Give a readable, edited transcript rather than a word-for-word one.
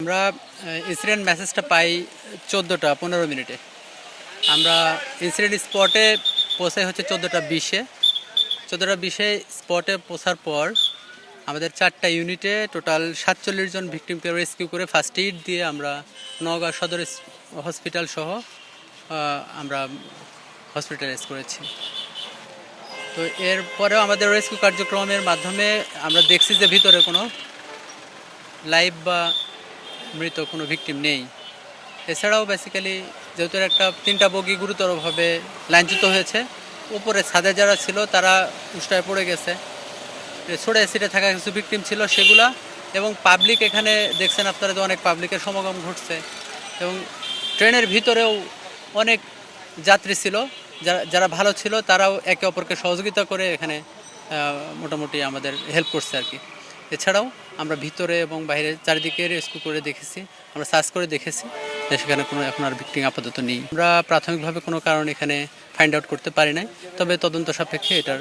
আমরা ইনসিডেন্ট মেসেজটা পাই 14টা 15 মিনিটে। আমরা ইনসিডেন্ট স্পটে পৌঁছাই হচ্ছে 14টা 20-এ স্পটে পৌঁছার পর আমাদের 4টা ইউনিটে টোটাল 47 জন ভিকটিমকে রেস্কিউ করে ফার্স্ট এইড দিয়ে আমরা নওগাঁ সদর হসপিটাল সহ আমরা হসপিটালাইজ করেছি। তো এরপরেও আমাদের রেস্কিউ কার্যক্রমের মাধ্যমে আমরা দেখছি যে ভিতরে কোনো লাইভ বা মৃত কোনো ভিকটিম নেই। এছাড়াও বেসিক্যালি যেহেতু একটা 3টা বগি গুরুতরভাবে লাইনচ্যুত হয়েছে, উপরে ছাদে যারা ছিল তারা উষ্টায় পড়ে গেছে। ছোটো অ্যাসিডে থাকা কিছু ভিকটিম ছিল সেগুলা, এবং পাবলিক এখানে দেখছেন আপনারা যে অনেক পাবলিকের সমাগম ঘটছে, এবং ট্রেনের ভিতরেও অনেক যাত্রী ছিল যারা ভালো ছিল, তারাও একে অপরকে সহযোগিতা করে এখানে মোটামুটি আমাদের হেল্প করছে আর কি। এছাড়াও আমরা ভিতরে এবং বাইরে চারিদিকে রেস্কিউ করে দেখেছি, আমরা সার্চ করে দেখেছি, সেখানে কোনো এখন আর ভিকটিম আপাতত নেই। আমরা প্রাথমিকভাবে কোনো কারণ এখানে ফাইন্ড আউট করতে পারি নাই, তবে তদন্ত সাপেক্ষে এটার